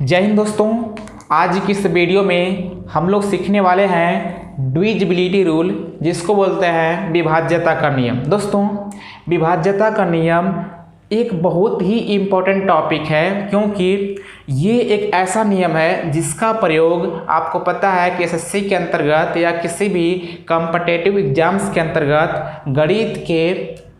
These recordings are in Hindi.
जय हिंद दोस्तों। आज की इस वीडियो में हम लोग सीखने वाले हैं डिविजिबिलिटी रूल, जिसको बोलते हैं विभाज्यता का नियम। दोस्तों, विभाज्यता का नियम एक बहुत ही इम्पोर्टेंट टॉपिक है, क्योंकि ये एक ऐसा नियम है जिसका प्रयोग आपको पता है कि एसएससी के अंतर्गत या किसी भी कॉम्पिटिटिव एग्जाम्स के अंतर्गत गणित के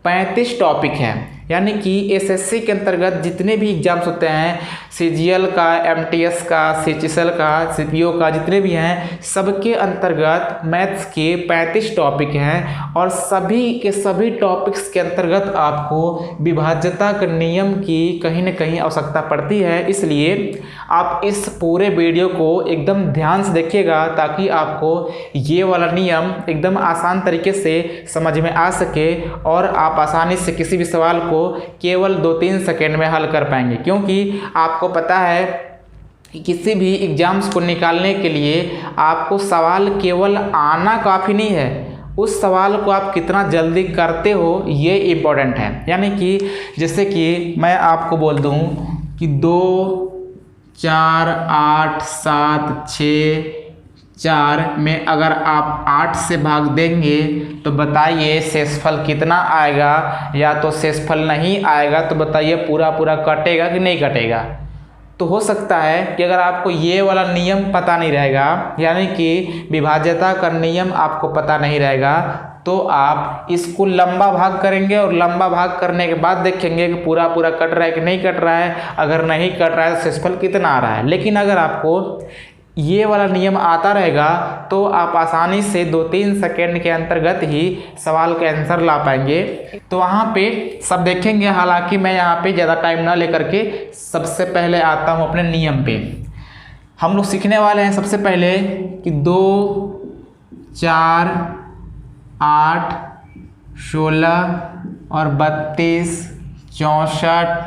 35 टॉपिक हैं। यानी कि एसएससी के अंतर्गत जितने भी एग्जाम्स होते हैं, सीजीएल का, एमटीएस का, सीएचएसएल का, सीपीओ का, जितने भी हैं, सबके अंतर्गत मैथ्स के 35 टॉपिक हैं और सभी के सभी टॉपिक्स के अंतर्गत आपको विभाज्यता के नियम की कहीं न कहीं आवश्यकता पड़ती है। इसलिए आप इस पूरे वीडियो को एकदम ध्यान से देखिएगा, ताकि आपको ये वाला नियम एकदम आसान तरीके से समझ में आ सके और आप आसानी से किसी भी सवाल को केवल 2-3 सेकेंड में हल कर पाएंगे। क्योंकि आपको पता है कि किसी भी एग्जाम्स को निकालने के लिए आपको सवाल केवल आना काफ़ी नहीं है, उस सवाल को आप कितना जल्दी करते हो ये इम्पोर्टेंट है। यानी कि जैसे कि मैं आपको बोल दूं कि 2, 4, 8, 7, 6, 4 में अगर आप 8 से भाग देंगे तो बताइए शेषफल कितना आएगा, या तो शेषफल नहीं आएगा तो बताइए पूरा पूरा कटेगा कि नहीं कटेगा। तो हो सकता है कि अगर आपको ये वाला नियम पता नहीं रहेगा, यानी कि विभाज्यता का नियम आपको पता नहीं रहेगा, तो आप इसको लंबा भाग करेंगे और लंबा भाग करने के बाद देखेंगे कि पूरा पूरा कट रहा है कि नहीं कट रहा है। अगर नहीं कट रहा है तो शेषफल कितना आ रहा है। लेकिन अगर आपको ये वाला नियम आता रहेगा तो आप आसानी से 2-3 सेकेंड के अंतर्गत ही सवाल का आंसर ला पाएंगे। तो वहाँ पे सब देखेंगे। हालांकि मैं यहाँ पे ज़्यादा टाइम ना लेकर के सबसे पहले आता हूँ अपने नियम पे। हम लोग सीखने वाले हैं सबसे पहले कि 2, 4, 8, 16 और 32, 64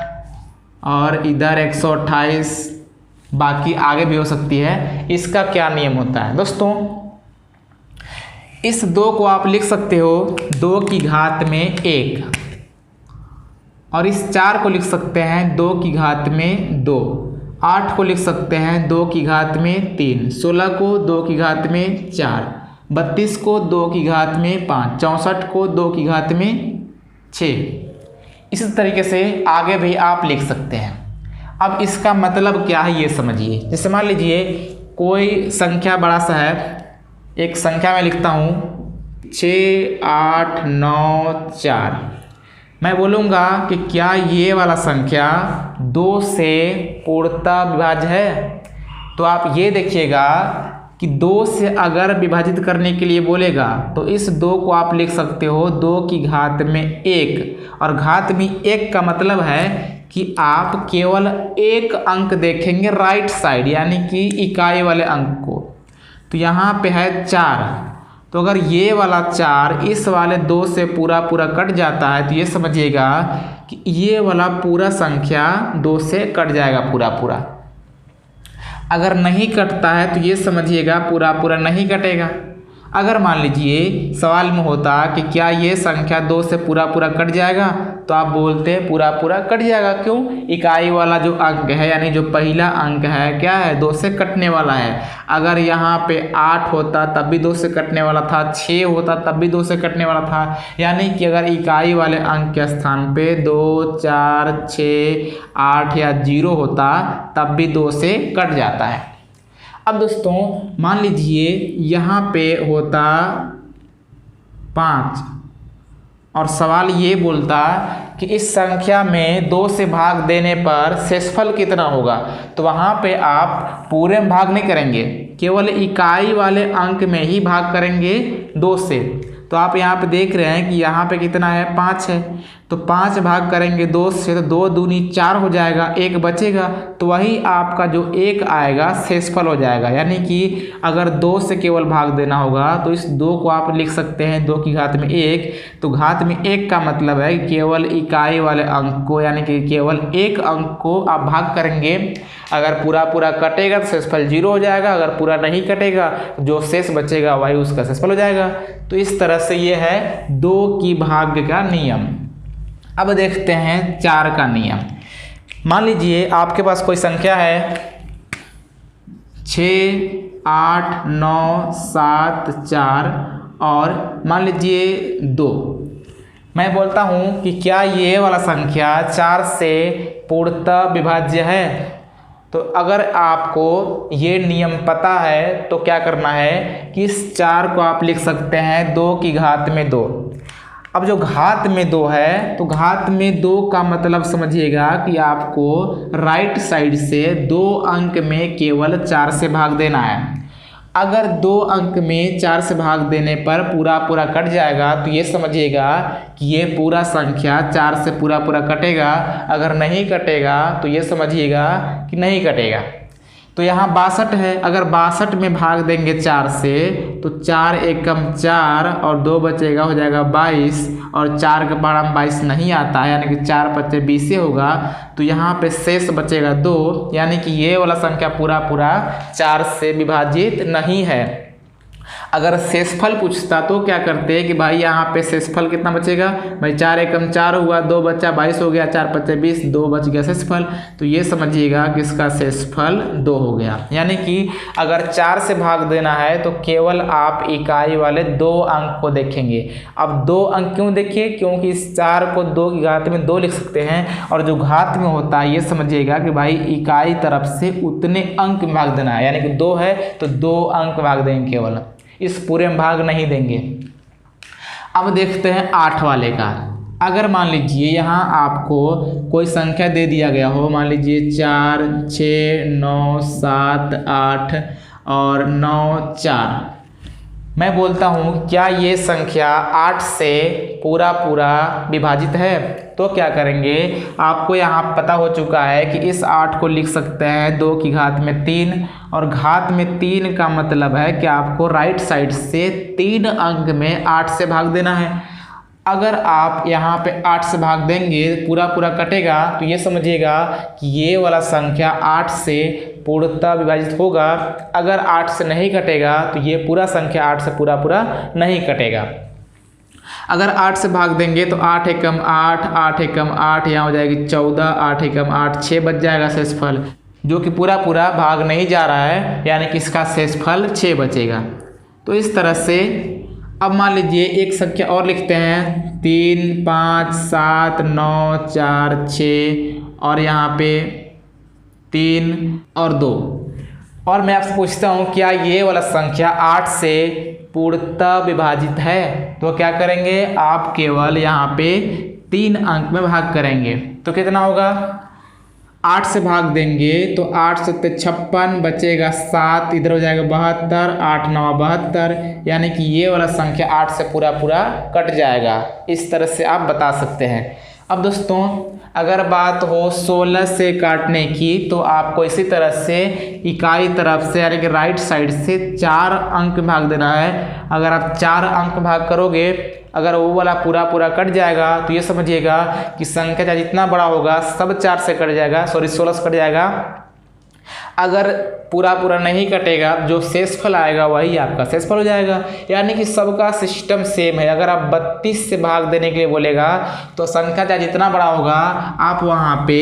और इधर 128, बाकी आगे भी हो सकती है। इसका क्या नियम होता है दोस्तों? इस 2 को आप लिख सकते हो 2 की घात में 1, और इस 4 को लिख सकते हैं 2 की घात में 2, 8 को लिख सकते हैं 2 की घात में 3, 16 को 2 की घात में 4, 32 को 2 की घात में 5, 64 को 2 की घात में 6। इसी तरीके से आगे भी आप लिख सकते हैं। अब इसका मतलब क्या है ये समझिए। जैसे मान लीजिए कोई संख्या बड़ा सा है, एक संख्या में लिखता हूँ 6, 8, 9, 4। मैं बोलूँगा कि क्या ये वाला संख्या 2 से पूर्णतः विभाज्य है? तो आप ये देखिएगा कि 2 से अगर विभाजित करने के लिए बोलेगा तो इस 2 को आप लिख सकते हो 2 की घात में 1, और घात में 1 का मतलब है कि आप केवल एक अंक देखेंगे राइट साइड, यानी कि इकाई वाले अंक को। तो यहाँ पे है 4, तो अगर ये वाला 4 इस वाले 2 से पूरा पूरा कट जाता है तो ये समझिएगा कि ये वाला पूरा संख्या 2 से कट जाएगा पूरा पूरा। अगर नहीं कटता है तो ये समझिएगा पूरा पूरा नहीं कटेगा। अगर मान लीजिए सवाल में होता कि क्या ये संख्या 2 से पूरा पूरा कट जाएगा, तो आप बोलते हैं पूरा पूरा कट जाएगा। क्यों? इकाई वाला जो अंक है, यानी जो पहला अंक है, क्या है? 2 से कटने वाला है। अगर यहाँ पे 8 होता तब भी 2 से कटने वाला था, 6 होता तब भी 2 से कटने वाला था। यानी कि अगर इकाई वाले अंक के स्थान पे 2, 4, 6, 8 या 0 होता तब भी 2 से कट जाता है। अब दोस्तों मान लीजिए यहाँ पे होता 5 और सवाल ये बोलता कि इस संख्या में 2 से भाग देने पर शेषफल कितना होगा। तो वहाँ पे आप पूरे में भाग नहीं करेंगे, केवल इकाई वाले अंक में ही भाग करेंगे 2 से। तो आप यहाँ पे देख रहे हैं कि यहाँ पे कितना है? 5 है। तो 5 भाग करेंगे 2 से तो 2 दूनी 4 हो जाएगा, 1 बचेगा। तो वही आपका जो 1 आएगा शेषफल हो जाएगा। यानी कि अगर 2 से केवल भाग देना होगा तो इस 2 को आप लिख सकते हैं 2 की घात में 1। तो घात में 1 का मतलब है केवल इकाई वाले अंक को, यानी कि केवल एक अंक को आप भाग करेंगे। अगर पूरा पूरा कटेगा तो शेषफल 0 हो जाएगा, अगर पूरा नहीं कटेगा जो शेष बचेगा वही उसका शेषफल हो जाएगा। तो इस तरह से ये है 2 की भाग्य का नियम। अब देखते हैं 4 का नियम। मान लीजिए आपके पास कोई संख्या है 6 8 9 7 4 और मान लीजिए 2। मैं बोलता हूँ कि क्या ये वाला संख्या 4 से पूर्णतः विभाज्य है। तो अगर आपको ये नियम पता है तो क्या करना है कि इस 4 को आप लिख सकते हैं 2 की घात में 2। अब जो घात में 2 है तो घात में 2 का मतलब समझिएगा कि आपको राइट साइड से 2 अंक में केवल 4 से भाग देना है। अगर 2 अंक में 4 से भाग देने पर पूरा पूरा कट जाएगा तो ये समझिएगा कि ये पूरा संख्या 4 से पूरा पूरा कटेगा। अगर नहीं कटेगा तो ये समझिएगा कि नहीं कटेगा। तो यहाँ 62 है, अगर 62 में भाग देंगे 4 से तो 4 एकम 4 और 2 बचेगा, हो जाएगा 22 और 4 के पार हम 22 नहीं आता है, यानी कि 4 पच्चे 20 होगा। तो यहाँ पे शेष बचेगा 2, यानी कि ये वाला संख्या पूरा पूरा 4 से विभाजित नहीं है। अगर शेषफल पूछता तो क्या करते हैं कि भाई यहाँ पे शेषफल कितना बचेगा, भाई 4 एकम 4 हुआ, 2 बच्चा 22 हो गया, 4 पच्चे 20, 2 बच गया शेषफल। तो ये समझिएगा कि इसका शेषफल 2 हो गया। यानी कि अगर 4 से भाग देना है तो केवल आप इकाई वाले 2 अंक को देखेंगे। अब 2 अंक क्यों देखिए, क्योंकि इस 4 को 2 की घात में 2 लिख सकते हैं, और जो घात में होता है ये समझिएगा कि भाई इकाई तरफ से उतने अंक में भाग देना है। यानी कि 2 है तो 2 अंक भाग देंगे, केवल इस पूरे में भाग नहीं देंगे। अब देखते हैं 8 वाले का। अगर मान लीजिए यहाँ आपको कोई संख्या दे दिया गया हो, मान लीजिए 4 6 9 7 8 और 9 4। मैं बोलता हूँ क्या ये संख्या 8 से पूरा पूरा विभाजित है। तो क्या करेंगे, आपको यहाँ पता हो चुका है कि इस 8 को लिख सकते हैं 2 की घात में 3, और घात में 3 का मतलब है कि आपको राइट साइड से 3 अंक में 8 से भाग देना है। अगर आप यहाँ पे 8 से भाग देंगे पूरा पूरा कटेगा, तो ये समझिएगा कि ये वाला संख्या 8 से पूर्णतः विभाजित होगा। अगर 8 से नहीं कटेगा तो ये पूरा संख्या 8 से पूरा पूरा नहीं कटेगा। अगर 8 से भाग देंगे तो 8 एकम 8, 8 एकम 8, यहाँ हो जाएगी 14, 8 एकम 8, 6 बच जाएगा शेषफल, जो कि पूरा पूरा भाग नहीं जा रहा है, यानी कि इसका शेषफल 6 बचेगा। तो इस तरह से अब मान लीजिए एक संख्या और लिखते हैं 3 5 7 9 4 6 और यहाँ पे 3 और 2। और मैं आपसे पूछता हूँ क्या ये वाला संख्या 8 से पूर्णतः विभाजित है। तो क्या करेंगे, आप केवल यहाँ पे 3 अंक में भाग करेंगे। तो कितना होगा, 8 से भाग देंगे तो 8 से 56 बचेगा 7, इधर हो जाएगा 72, 8 9 72, यानी कि ये वाला संख्या 8 से पूरा पूरा कट जाएगा। इस तरह से आप बता सकते हैं। अब दोस्तों अगर बात हो 16 से काटने की तो आपको इसी तरह से इकाई तरफ से यानी कि राइट साइड से 4 अंक भाग देना है। अगर आप 4 अंक भाग करोगे, अगर वो वाला पूरा पूरा कट जाएगा तो ये समझिएगा कि संख्या चाहे जितना बड़ा होगा सब 4 से कट जाएगा, 16 से कट जाएगा। अगर पूरा पूरा नहीं कटेगा, जो शेषफल आएगा वही आपका शेषफल हो जाएगा। यानी कि सबका सिस्टम सेम है। अगर आप 32 से भाग देने के लिए बोलेगा तो संख्या चाहे जितना बड़ा होगा, आप वहाँ पे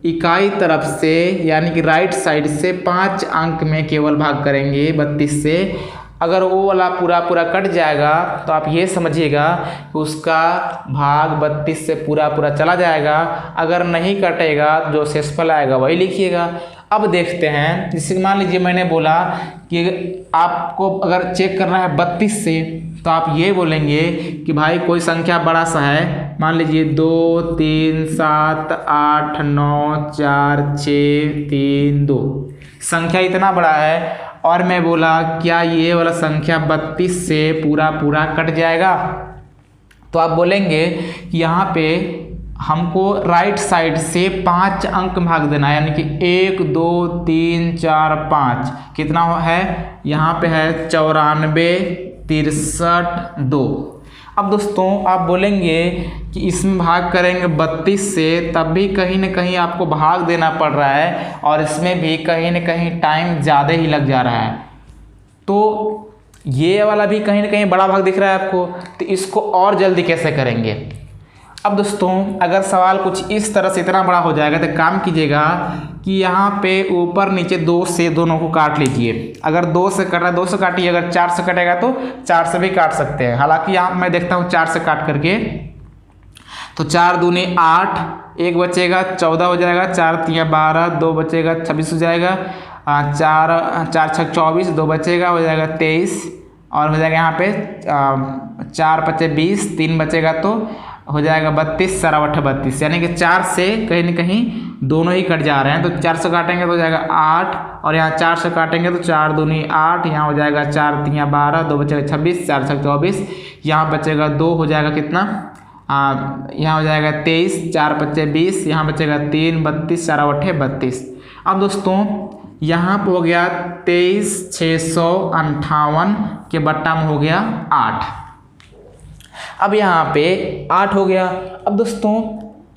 इकाई तरफ से यानी कि राइट साइड से 5 अंक में केवल भाग करेंगे 32 से। अगर वो वाला पूरा पूरा कट जाएगा तो आप ये समझिएगा कि उसका भाग 32 से पूरा पूरा चला जाएगा। अगर नहीं कटेगा तो जो शेषफल आएगा वही लिखिएगा। अब देखते हैं, जैसे मान लीजिए मैंने बोला कि आपको अगर चेक करना है 32 से, तो आप ये बोलेंगे कि भाई कोई संख्या बड़ा सा है, मान लीजिए 2 3 7 8 9 4 6 3 2, संख्या इतना बड़ा है। और मैं बोला क्या ये वाला संख्या 32 से पूरा पूरा कट जाएगा। तो आप बोलेंगे कि यहाँ पे हमको राइट साइड से 5 अंक भाग देना है, यानी कि 1 2 3 4 5, कितना है यहाँ पे है 94 63 2। अब दोस्तों आप बोलेंगे कि इसमें भाग करेंगे 32 से, तब भी कहीं ना कहीं आपको भाग देना पड़ रहा है और इसमें भी कहीं ना कहीं टाइम ज़्यादा ही लग जा रहा है। तो ये वाला भी कहीं ना कहीं बड़ा भाग दिख रहा है आपको, तो इसको और जल्दी कैसे करेंगे। अब दोस्तों अगर सवाल कुछ इस तरह से इतना बड़ा हो जाएगा तो काम कीजिएगा कि यहाँ पे ऊपर नीचे 2 से दोनों को काट लीजिए। अगर 2 से कट रहा है 2 से काटिए, अगर 4 से कटेगा तो 4 से भी काट सकते हैं। हालांकि यहाँ मैं देखता हूँ 4 से काट करके, तो 4 दूनी 8, 1 बचेगा 14 हो जाएगा, 4 तिया 12, 2 बचेगा 26 हो जाएगा, 4 6 24, 2 बचेगा हो जाएगा 23 और हो जाएगा यहाँ पे 4 5 20, 3 बचेगा तो हो जाएगा 32, 4 8 32, यानी कि 4 से कहीं न कहीं दोनों ही कट जा रहे हैं। तो 4 से काटेंगे तो हो जाएगा 8 और यहाँ 4 से काटेंगे तो 4 दूनी 8, यहाँ हो जाएगा 4 तिया 12, 2 बचेगा 26, 4 6 24, यहाँ बचेगा 2 हो जाएगा कितना, यहाँ हो जाएगा 23, 4 5 20, यहाँ बचेगा 3 32, 4 8 32। अब दोस्तों यहाँ पर हो गया 23 658 के बट्टा में हो गया 8। अब यहाँ पे 8 हो गया। अब दोस्तों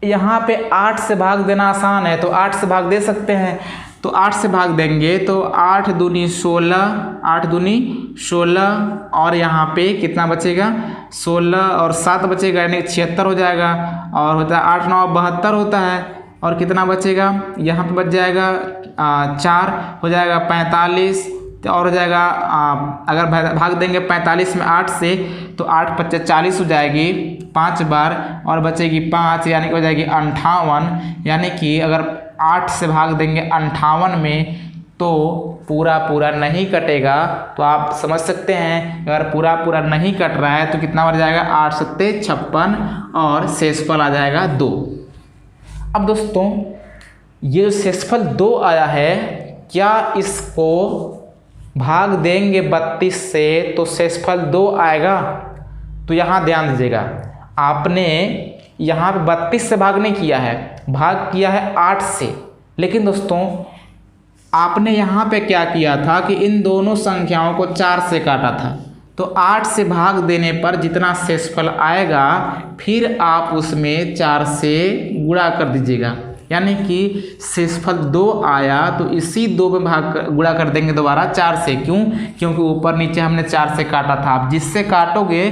यहाँ पे 8 से भाग देना आसान है तो 8 से भाग दे सकते हैं। तो 8 से भाग देंगे तो 8 दूनी 16, 8 दूनी 16 और यहाँ पे कितना बचेगा 16 और 7 बचेगा यानी 76 हो जाएगा और होता है 8 9 72 होता है और कितना बचेगा यहाँ पे बच जाएगा 4 हो जाएगा 45 और हो जाएगा अगर भाग देंगे 45 में 8 से तो 8 5 40 हो जाएगी 5 बार और बचेगी 5 यानी कि हो जाएगी 58। यानी कि अगर 8 से भाग देंगे 58 में तो पूरा नहीं कटेगा। तो आप समझ सकते हैं अगर पूरा नहीं कट रहा है तो कितना बन जाएगा 8 सत्ते 56 और शेषफल आ जाएगा 2। अब दोस्तों ये जो शेषफल 2 आया है, क्या इसको भाग देंगे 32 से तो शेषफल 2 आएगा? तो यहाँ ध्यान दीजिएगा, आपने यहाँ पे 32 से भाग नहीं किया है, भाग किया है 8 से। लेकिन दोस्तों आपने यहाँ पे क्या किया था कि इन दोनों संख्याओं को 4 से काटा था। तो 8 से भाग देने पर जितना शेषफल आएगा फिर आप उसमें 4 से गुणा कर दीजिएगा, यानी कि शेषफल 2 आया तो इसी 2 में गुणा कर देंगे दोबारा 4 से। क्यों? क्योंकि ऊपर नीचे हमने 4 से काटा था। आप जिससे काटोगे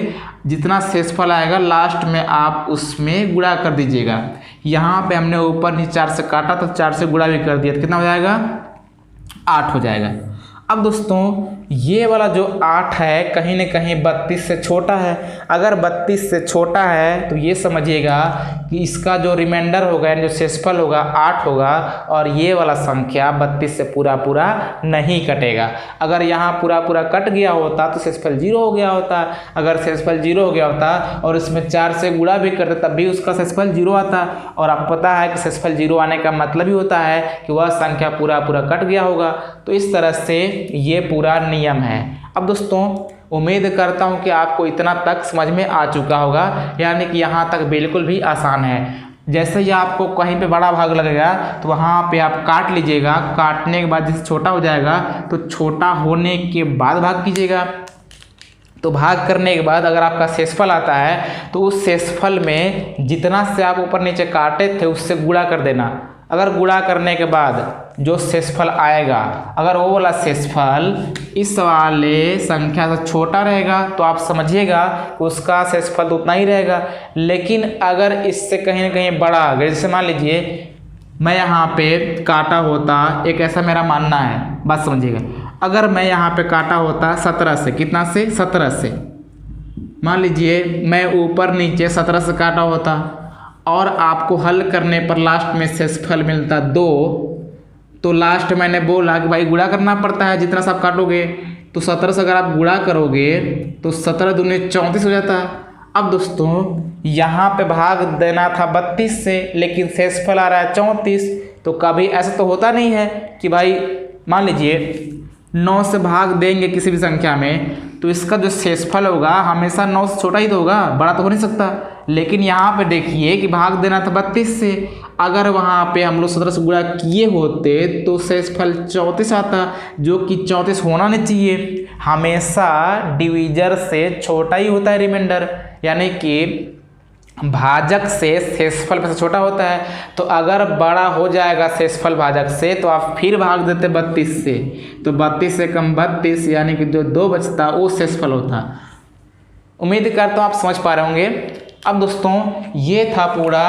जितना शेषफल आएगा लास्ट में आप उसमें गुणा कर दीजिएगा। यहाँ पे हमने ऊपर नीचे 4 से काटा तो 4 से गुणा भी कर दिया तो कितना हो जाएगा 8 हो जाएगा। अब दोस्तों ये वाला जो 8 है कहीं न कहीं 32 से छोटा है। अगर 32 से छोटा है तो ये समझिएगा कि इसका जो रिमाइंडर होगा यानी जो शेषफल होगा 8 होगा और ये वाला संख्या 32 से पूरा नहीं कटेगा। अगर यहाँ पूरा कट गया होता तो शेषफल 0 हो गया होता। अगर शेषफल 0 हो गया होता और इसमें 4 से गुणा भी करते तब भी उसका शेषफल 0 आता। और आपको पता है कि शेषफल 0 आने का मतलब ही होता है कि वह संख्या पूरा कट गया होगा। तो इस तरह से ये पूरा नियम है। अब दोस्तों उम्मीद करता हूँ कि आपको इतना तक समझ में आ चुका होगा, यानी कि यहाँ तक बिल्कुल भी आसान है। जैसे ही आपको कहीं पे बड़ा भाग लगेगा तो वहाँ पे आप काट लीजिएगा। काटने के बाद जैसे छोटा हो जाएगा तो छोटा होने के बाद भाग कीजिएगा। तो भाग करने के बाद अगर आपका शेषफल आता है तो उस शेषफल में जितना से आप ऊपर नीचे काटे थे उससे गुणा कर देना। अगर गुणा करने के बाद जो शेषफल आएगा अगर वो वाला शेषफल इस वाले संख्या से छोटा रहेगा तो आप समझिएगा कि उसका शेषफल तो उतना ही रहेगा। लेकिन अगर इससे कहीं न कहीं बड़ा अगर जैसे मान लीजिए मैं यहाँ पे काटा होता, एक ऐसा मेरा मानना है, बात समझिएगा। अगर मैं यहाँ पे काटा होता 17 से, कितना से 17 से, मान लीजिए मैं ऊपर नीचे 17 से काटा होता और आपको हल करने पर लास्ट में शेषफल मिलता 2, तो लास्ट मैंने बोला कि भाई गुणा करना पड़ता है जितना सा आप काटोगे। तो 17 से अगर आप गुणा करोगे तो 17 दूनी 34 हो जाता है। अब दोस्तों यहाँ पे भाग देना था 32 से लेकिन शेषफल आ रहा है 34। तो कभी ऐसा तो होता नहीं है कि भाई मान लीजिए 9 से भाग देंगे किसी भी संख्या में तो इसका जो शेषफल होगा हमेशा 9 से छोटा ही तो होगा, बड़ा तो हो नहीं सकता। लेकिन यहाँ पे देखिए कि भाग देना था 32 से, अगर वहाँ पे हम लोग 17 से गुणा किए होते तो शेषफल 34 आता, जो कि 34 होना नहीं चाहिए। हमेशा डिवीजर से छोटा ही होता है रिमाइंडर, यानी कि भाजक से शेषफल में से छोटा होता है। तो अगर बड़ा हो जाएगा शेषफल भाजक से तो आप फिर भाग देते 32 से, तो 32 से कम 32 यानी कि जो 2 बचता वो शेषफल होता। उम्मीद करता हूँ आप समझ पा रहे होंगे। अब दोस्तों ये था पूरा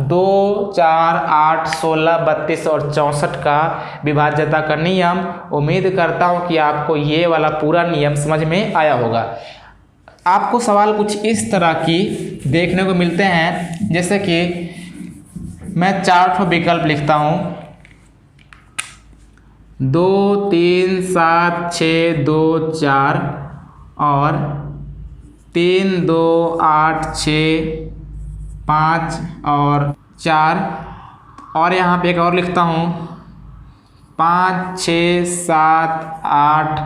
2, 4, 8, 16, 32 और 64 का विभाज्यता का नियम। उम्मीद करता हूँ कि आपको ये वाला पूरा नियम समझ में आया होगा। आपको सवाल कुछ इस तरह की देखने को मिलते हैं, जैसे कि मैं 4 विकल्प लिखता हूँ, 2, 3, 7, 6, 2, 4 और 3, 2, 8, 6, 5 और 4, और यहाँ पे एक और लिखता हूँ 5, 6, 7, 8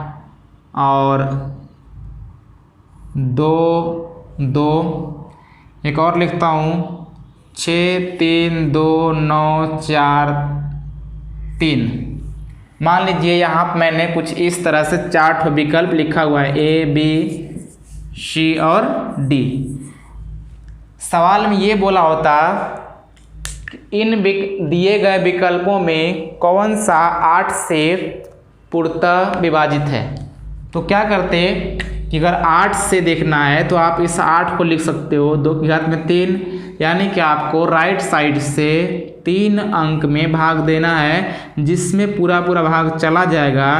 और 2, 2, एक और लिखता हूँ 6, 3, 2, 9, 4, 3। मान लीजिए यहाँ पर मैंने कुछ इस तरह से 4 विकल्प लिखा हुआ है, A, B, C और D। सवाल में ये बोला होता इन दिए गए विकल्पों में कौन सा 8 से पूर्णतः विभाजित है। तो क्या करते कि अगर 8 से देखना है तो आप इस 8 को लिख सकते हो 2 की घात में 3, यानी कि आपको राइट साइड से 3 अंक में भाग देना है, जिसमें पूरा भाग चला जाएगा,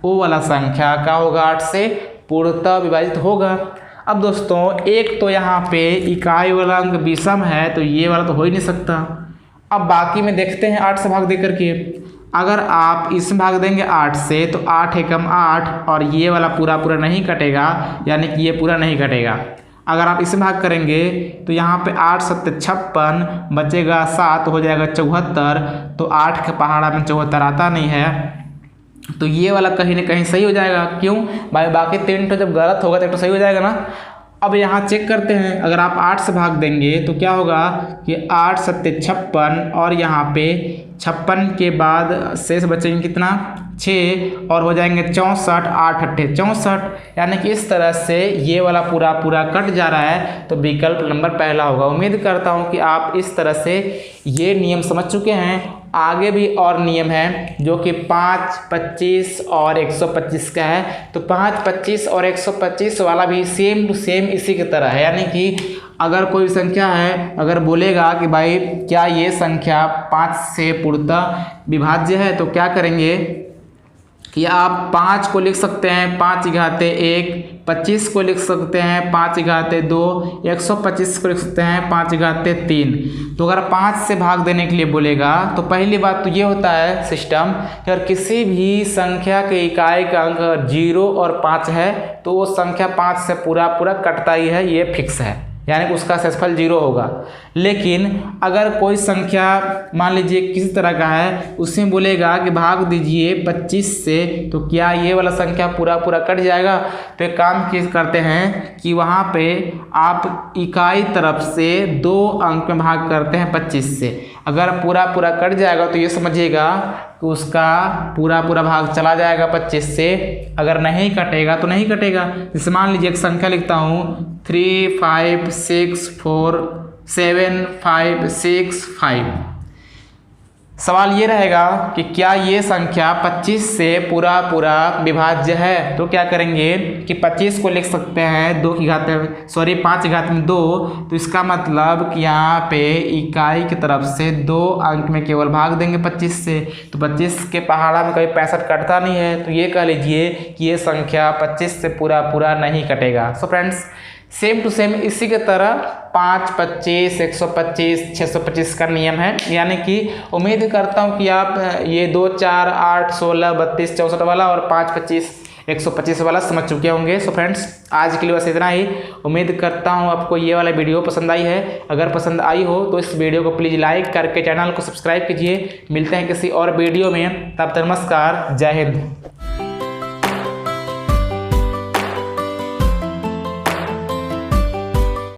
वो वाला संख्या क्या होगा 8 से पूर्णतः विभाजित होगा। अब दोस्तों एक तो यहाँ पे इकाई वाला अंक विषम है, तो ये वाला तो हो ही नहीं सकता। अब बाकी में देखते हैं 8 से भाग दे करके, अगर आप इसमें भाग देंगे 8 से तो 8 एकम 8 और ये वाला पूरा नहीं कटेगा, यानी कि ये पूरा नहीं कटेगा। अगर आप इसमें भाग करेंगे तो यहाँ पे 8 7 56 बचेगा 7, हो जाएगा 74। तो 8 के पहाड़ा में 74 आता नहीं है, तो ये वाला कहीं ना कहीं सही हो जाएगा। क्यों भाई, बाकी 3 तो जब गलत होगा तो सही हो जाएगा ना। अब यहाँ चेक करते हैं, अगर आप 8 से भाग देंगे तो क्या होगा कि 8 7 56 और यहाँ पे 56 के बाद शेष बचेंगे कितना 6 और हो जाएंगे 64, 8 8 64, यानी कि इस तरह से ये वाला पूरा कट जा रहा है, तो विकल्प नंबर पहला होगा। उम्मीद करता हूँ कि आप इस तरह से ये नियम समझ चुके हैं। आगे भी और नियम है जो कि 5, 25 और 125 का है। तो 5, 25 और 125 वाला भी सेम टू सेम इसी की तरह है, यानी कि अगर कोई संख्या है, अगर बोलेगा कि भाई क्या ये संख्या 5 से पूर्णतः विभाज्य है, तो क्या करेंगे कि आप 5 को लिख सकते हैं 5 की घात 1, 25 को लिख सकते हैं 5 की घात 2, 125 को लिख सकते हैं 5 की घात 3। तो अगर 5 से भाग देने के लिए बोलेगा तो पहली बात तो ये होता है सिस्टम कि अगर किसी भी संख्या के इकाई का अंक 0 और 5 है तो वो संख्या 5 से पूरा कटता ही है, ये फिक्स है, यानी कि उसका शेषफल 0 होगा। लेकिन अगर कोई संख्या मान लीजिए किसी तरह का है, उसमें बोलेगा कि भाग दीजिए 25 से, तो क्या ये वाला संख्या पूरा कट जाएगा। तो एक काम करते हैं कि वहाँ पे आप इकाई तरफ से 2 अंक में भाग करते हैं 25 से। अगर पूरा कट जाएगा तो ये समझिएगा कि उसका पूरा भाग चला जाएगा 25 से। अगर नहीं कटेगा तो नहीं कटेगा। जैसे मान लीजिए एक संख्या लिखता हूँ 3 5 6 4 7 5 6 5। सवाल ये रहेगा कि क्या ये संख्या 25 से पूरा विभाज्य है। तो क्या करेंगे कि 25 को लिख सकते हैं 5 की घात में 2। तो इसका मतलब कि यहाँ पे इकाई की तरफ से 2 अंक में केवल भाग देंगे 25 से। तो 25 के पहाड़ा में कभी 65 कटता नहीं है, तो ये कह लीजिए कि ये संख्या 25 से पूरा नहीं कटेगा। So friends same to same इसी के तरह 5, 25, 125, 625 का नियम है। यानी कि उम्मीद करता हूँ कि आप ये 2, 4, 8, 16, 32, 64 वाला और 5, 25, 125 वाला समझ चुके होंगे। सो फ्रेंड्स आज के लिए बस इतना ही। उम्मीद करता हूँ आपको ये वाला वीडियो पसंद आई है। अगर पसंद आई हो तो इस वीडियो को प्लीज़ लाइक करके चैनल को सब्सक्राइब कीजिए। मिलते हैं किसी और वीडियो में, तब तक नमस्कार, जय हिंद।